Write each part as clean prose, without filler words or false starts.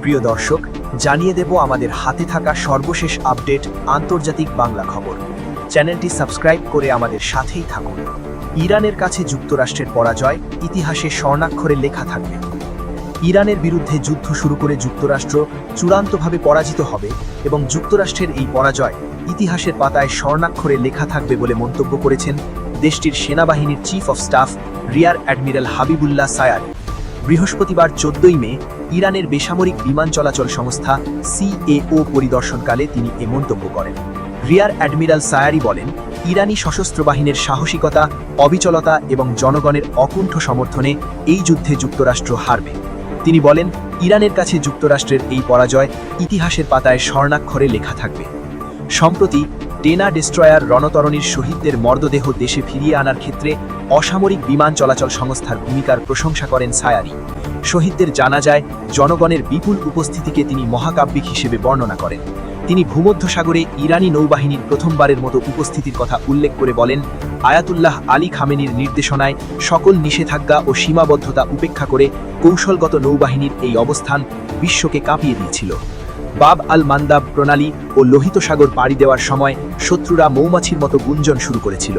প্রিয় দর্শক, জানিয়ে দেব আমাদের হাতে থাকা সর্বশেষ আপডেট আন্তর্জাতিক বাংলা খবর। চ্যানেলটি সাবস্ক্রাইব করে আমাদের সাথেই থাকুন। ইরানের কাছে যুক্তরাষ্ট্রের পরাজয় ইতিহাসে স্বর্ণাক্ষরে লেখা থাকবে। ইরানের বিরুদ্ধে যুদ্ধ শুরু করে যুক্তরাষ্ট্র চূড়ান্তভাবে পরাজিত হবে এবং যুক্তরাষ্ট্রের এই পরাজয় ইতিহাসের পাতায় স্বর্ণাক্ষরে লেখা থাকবে বলে মন্তব্য করেছেন দেশটির সেনাবাহিনীর chief of staff rear admiral Habibullah Sayari. বৃহস্পতিবার 14 মে ইরানের বেসামরিক বিমান চলাচল সংস্থা CAO পরিদর্শনকালে তিনি এ মন্তব্য করেন। রিয়ার অ্যাডমিরাল সায়ারি বলেন, ইরানি সশস্ত্র বাহিনীর সাহসিকতা, অবিচলতা এবং জনগণের অকুণ্ঠ সমর্থনে এই যুদ্ধে যুক্তরাষ্ট্র হারবে। তিনি বলেন, ইরানের কাছে যুক্তরাষ্ট্রের এই পরাজয় ইতিহাসের পাতায় স্বর্ণাক্ষরে লেখা থাকবে। সম্প্রতি টেনা ডেস্ট্রয়ার রণতরণীর শহীদদের মরদেহ দেশে ফিরিয়ে আনার ক্ষেত্রে অসামরিক বিমান চলাচল সংস্থার ভূমিকার প্রশংসা করেন সায়ারি। শহীদদের জানাজায় জনগণের বিপুল উপস্থিতিকে তিনি মহাকাব্যিক হিসেবে বর্ণনা করেন। তিনি ভূমধ্যসাগরে ইরানি নৌবাহিনীর প্রথমবারের মতো উপস্থিতির কথা উল্লেখ করে বলেন, আয়াতুল্লাহ আলী খামেনির নির্দেশনায় সকল নিষেধাজ্ঞা ও সীমাবদ্ধতা উপেক্ষা করে কৌশলগত নৌবাহিনীর এই অবস্থান বিশ্বকে কাঁপিয়ে দিয়েছিল। বাব আল মান্দাব প্রণালী ও লোহিত সাগর পাড়ি দেওয়ার সময় শত্রুরা মৌমাছির মতো গুঞ্জন শুরু করেছিল।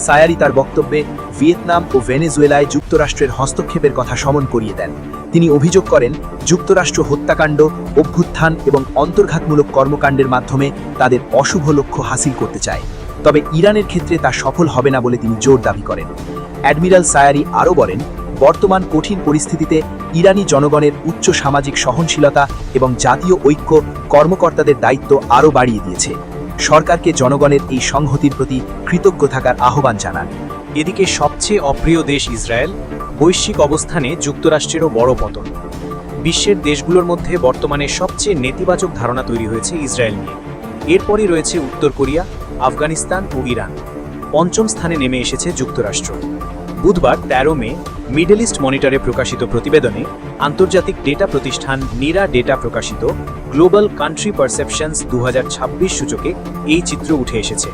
সায়ারি তার বক্তব্যে ভিয়েতনাম ও ভেনেজুয়েলায় যুক্তরাষ্ট্রের হস্তক্ষেপের কথা স্মরণ করিয়ে দেন। তিনি অভিযোগ করেন, যুক্তরাষ্ট্র হত্যাকাণ্ড, অভ্যুত্থান এবং অন্তর্ঘাতমূলক কর্মকাণ্ডের মাধ্যমে তাদের অশুভ লক্ষ্য হাসিল করতে চায়, তবে ইরানের ক্ষেত্রে তা সফল হবে না বলে তিনি জোর দাবি করেন। অ্যাডমিরাল সায়ারি আরও বলেন, বর্তমান কঠিন পরিস্থিতিতে ইরানি জনগণের উচ্চ সামাজিক সহনশীলতা এবং জাতীয় ঐক্য কর্মকর্তাদের দায়িত্ব আরও বাড়িয়ে দিয়েছে। সরকারকে জনগণের এই সংহতির প্রতি কৃতজ্ঞ থাকার আহ্বান জানান। এদিকে সবচেয়ে অপ্রিয় দেশ ইসরায়েল, বৈশ্বিক অবস্থানে যুক্তরাষ্ট্রেরও বড় পতন। বিশ্বের দেশগুলোর মধ্যে বর্তমানে সবচেয়ে নেতিবাচক ধারণা তৈরি হয়েছে ইসরায়েল নিয়ে। এরপরই রয়েছে উত্তর কোরিয়া, আফগানিস্তান ও ইরান। পঞ্চম স্থানে নেমে এসেছে যুক্তরাষ্ট্র। বুধবার 13 মে মিডল ইস্ট মনিটরে প্রকাশিত প্রতিবেদনে আন্তর্জাতিক ডেটা প্রতিষ্ঠান নিরা ডেটা প্রকাশিত গ্লোবাল কান্ট্রি পারসেপশনস 2026 সূচকে এই চিত্র উঠে এসেছে।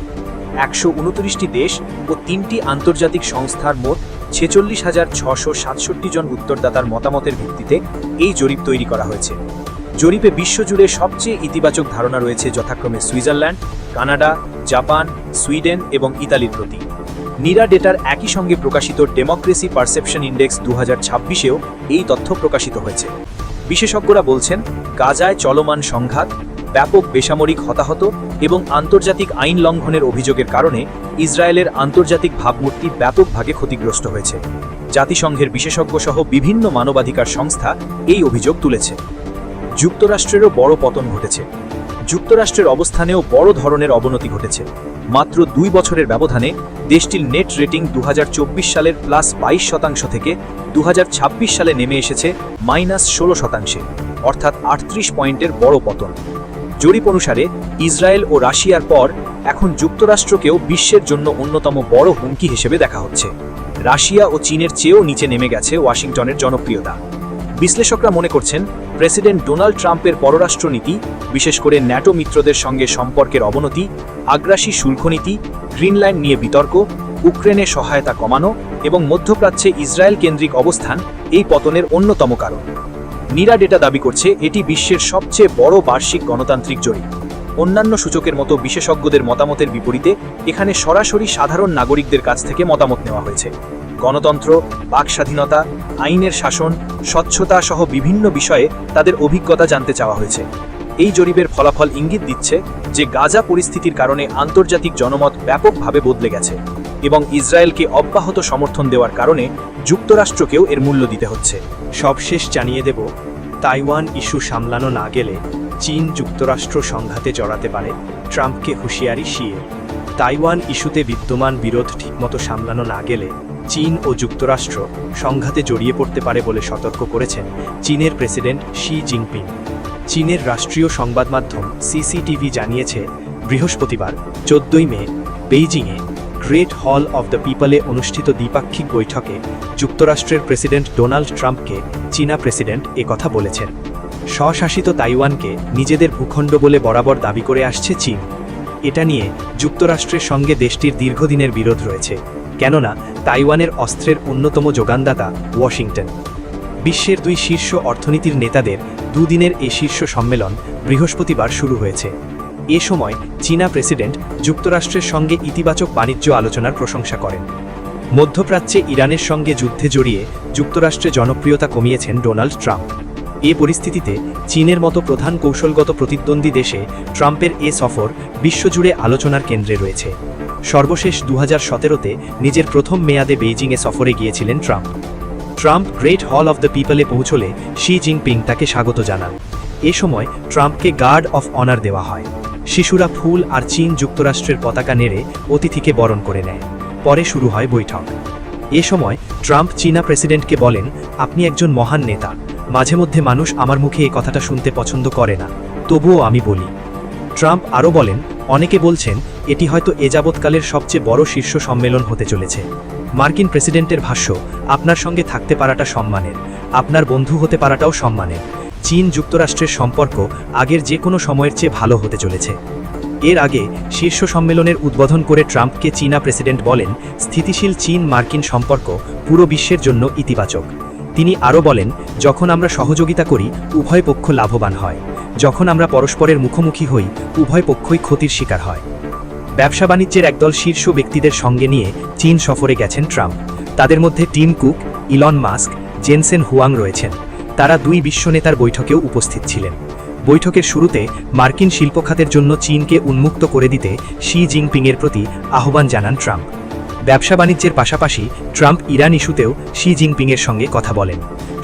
129টি দেশ ও 3টি আন্তর্জাতিক সংস্থার মোট 46,667 জন উত্তরদাতার মতামতের ভিত্তিতে এই জরিপ তৈরি করা হয়েছে। জরিপে বিশ্বজুড়ে সবচেয়ে ইতিবাচক ধারণা রয়েছে যথাক্রমে সুইজারল্যান্ড, কানাডা, জাপান, সুইডেন এবং ইতালির প্রতি। নিরা ডেটার একই সঙ্গে প্রকাশিত ডেমোক্রেসি পারসেপশন ইন্ডেক্স 2026-এও এই তথ্য প্রকাশিত হয়েছে। বিশেষজ্ঞরা বলছেন, গাজায় চলমান সংঘাত, ব্যাপক বেসামরিক হতাহত এবং আন্তর্জাতিক আইন লঙ্ঘনের অভিযোগের কারণে ইসরায়েলের আন্তর্জাতিক ভাবমূর্তি ব্যাপকভাবে ক্ষতিগ্রস্ত হয়েছে। জাতিসংঘের বিশেষজ্ঞ সহ বিভিন্ন মানবাধিকার সংস্থা এই অভিযোগ তুলেছে। যুক্তরাষ্ট্রেরও বড় পতন ঘটেছে। যুক্তরাষ্ট্রের অবস্থানেও বড় ধরনের অবনতি ঘটেছে। মাত্র 2 বছরের ব্যবধানে দেশটির নেট রেটিং 2024 সালের +22% থেকে 2026 সালে নেমে এসেছে -16%, অর্থাৎ 38 পয়েন্টের বড় পতন। জরিপ অনুসারে ইসরায়েল ও রাশিয়ার পর এখন যুক্তরাষ্ট্রকেও বিশ্বের জন্য অন্যতম বড় হুমকি হিসেবে দেখা হচ্ছে। রাশিয়া ও চীনের চেয়েও নিচে নেমে গেছে ওয়াশিংটনের জনপ্রিয়তা। বিশ্লেষকরা মনে করছেন, প্রেসিডেন্ট ডোনাল্ড ট্রাম্পের পররাষ্ট্রনীতি, বিশেষ করে ন্যাটো মিত্রদের সঙ্গে সম্পর্কের অবনতি, আগ্রাসী শুল্কনীতি, গ্রিনল্যান্ড নিয়ে বিতর্ক, ইউক্রেনে সহায়তা কমানো এবং মধ্যপ্রাচ্যে ইসরায়েল কেন্দ্রিক অবস্থান এই পতনের অন্যতম কারণ। নিরা ডেটা দাবি করছে এটি বিশ্বের সবচেয়ে বড় বার্ষিক গণতান্ত্রিক জরিপ। অন্যান্য সূচকের মতো বিশেষজ্ঞদের মতামতের বিপরীতে এখানে সরাসরি সাধারণ নাগরিকদের কাছ থেকে মতামত নেওয়া হয়েছে। গণতন্ত্র, বাক স্বাধীনতা, আইনের শাসন, স্বচ্ছতা সহ বিভিন্ন বিষয়ে তাদের অভিজ্ঞতা জানতে চাওয়া হয়েছে। এই জরিপের ফলাফল ইঙ্গিত দিচ্ছে যে গাজা পরিস্থিতির কারণে আন্তর্জাতিক জনমত ব্যাপকভাবে বদলে গেছে এবং ইসরায়েলকে অব্যাহত সমর্থন দেওয়ার কারণে যুক্তরাষ্ট্রকেও এর মূল্য দিতে হচ্ছে। সবশেষ জানিয়ে দেব, তাইওয়ান ইস্যু সামলানো না গেলে চীন যুক্তরাষ্ট্র সংঘাতে জড়াতে পারে, ট্রাম্পকে হুঁশিয়ারি শিয়ের। তাইওয়ান ইস্যুতে বিদ্যমান বিরোধ ঠিকমতো সামলানো না গেলে চীন ও যুক্তরাষ্ট্র সংঘাতে জড়িয়ে পড়তে পারে বলে সতর্ক করেছেন চীনের প্রেসিডেন্ট শি জিনপিং। চীনের রাষ্ট্রীয় সংবাদ মাধ্যম CCTV জানিয়েছে, বৃহস্পতিবার 14 মে বেইজিংয়ে গ্রেট হল অফ দ্য পিপলে অনুষ্ঠিত দ্বিপাক্ষিক বৈঠকে যুক্তরাষ্ট্রের প্রেসিডেন্ট ডোনাল্ড ট্রাম্পকে চীনা প্রেসিডেন্ট একথা বলেছেন। স্বশাসিত তাইওয়ানকে নিজেদের ভূখণ্ড বলে বরাবর দাবি করে আসছে চীন। এটা নিয়ে যুক্তরাষ্ট্রের সঙ্গে দেশটির দীর্ঘদিনের বিরোধ রয়েছে, কেননা তাইওয়ানের অস্ত্রের অন্যতম যোগানদাতা ওয়াশিংটন। বিশ্বের দুই শীর্ষ অর্থনীতির নেতাদের দুদিনের এই শীর্ষ সম্মেলন বৃহস্পতিবার শুরু হয়েছে। এ সময় চীনা প্রেসিডেন্ট যুক্তরাষ্ট্রের সঙ্গে ইতিবাচক বাণিজ্য আলোচনার প্রশংসা করেন। মধ্যপ্রাচ্যে ইরানের সঙ্গে যুদ্ধে জড়িয়ে যুক্তরাষ্ট্রে জনপ্রিয়তা কমিয়েছেন ডোনাল্ড ট্রাম্প। এ পরিস্থিতিতে চীনের মতো প্রধান কৌশলগত প্রতিদ্বন্দ্বী দেশে ট্রাম্পের এ সফর বিশ্বজুড়ে আলোচনার কেন্দ্রে রয়েছে। সর্বশেষ 2017-তে নিজের প্রথম মেয়াদে বেইজিংয়ে সফরে গিয়েছিলেন Trump great hall of the পিপলে পৌঁছলে শি জিনপিং তাকে স্বাগত জানান। এ সময় ট্রাম্পকে গার্ড অফ অনার দেওয়া হয়। শিশুরা ফুল আর চীন যুক্তরাষ্ট্রের পতাকা নেড়ে অতিথিকে বরণ করে নেয়। পরে শুরু হয় বৈঠক। এ সময় ট্রাম্প চীনা প্রেসিডেন্টকে বলেন, আপনি একজন মহান নেতা। মাঝে মধ্যে মানুষ আমার মুখে এই কথাটা শুনতে পছন্দ করে না, তবুও আমি বলি। ট্রাম্প আরও বলেন, অনেকে বলছেন এটি হয়তো এ যাবৎকালের সবচেয়ে বড় শীর্ষ সম্মেলন হতে চলেছে। মার্কিন প্রেসিডেন্টের ভাষ্য, আপনার সঙ্গে থাকতে পারাটা সম্মানের, আপনার বন্ধু হতে পারাটাও সম্মানের। চীন যুক্তরাষ্ট্রের সম্পর্ক আগের যে কোনো সময়ের চেয়ে ভালো হতে চলেছে। এর আগে শীর্ষ সম্মেলনের উদ্বোধন করে ট্রাম্পকে চীনা প্রেসিডেন্ট বলেন, স্থিতিশীল চীন মার্কিন সম্পর্ক পুরো বিশ্বের জন্য ইতিবাচক। তিনি আরও বলেন, যখন আমরা সহযোগিতা করি উভয় পক্ষ লাভবান হয়, যখন আমরা পরস্পরের মুখোমুখি হই উভয় পক্ষই ক্ষতির শিকার হয়। ব্যবসা বাণিজ্যের একদল শীর্ষ ব্যক্তিদের সঙ্গে নিয়ে চীন সফরে গেছেন ট্রাম্প। তাদের মধ্যে Tim Cook, Elon Musk, Jensen Huang রয়েছেন। তারা দুই বিশ্বনেতার বৈঠকেও উপস্থিত ছিলেন। বৈঠকের শুরুতে মার্কিন শিল্পখাতের জন্য চীনকে উন্মুক্ত করে দিতে শি জিনপিংয়ের প্রতি আহ্বান জানান ট্রাম্প। ব্যবসা বাণিজ্যের পাশাপাশি ট্রাম্প ইরান ইস্যুতেও শি জিনপিংয়ের সঙ্গে কথা বলেন।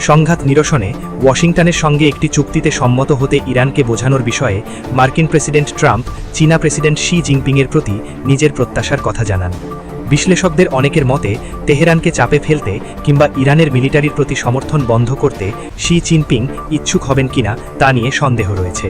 সংঘাত নিরসনে ওয়াশিংটনের সঙ্গে একটি চুক্তিতে সম্মত হতে ইরানকে বোঝানোর বিষয়ে মার্কিন প্রেসিডেন্ট ট্রাম্প চীনা প্রেসিডেন্ট শি জিনপিংয়ের প্রতি নিজের প্রত্যাশার কথা জানান। বিশ্লেষকদের অনেকের মতে তেহরানকে চাপে ফেলতে কিংবা ইরানের মিলিটারির প্রতি সমর্থন বন্ধ করতে শি জিনপিং ইচ্ছুক হবেন কিনা তা নিয়ে সন্দেহ রয়েছে।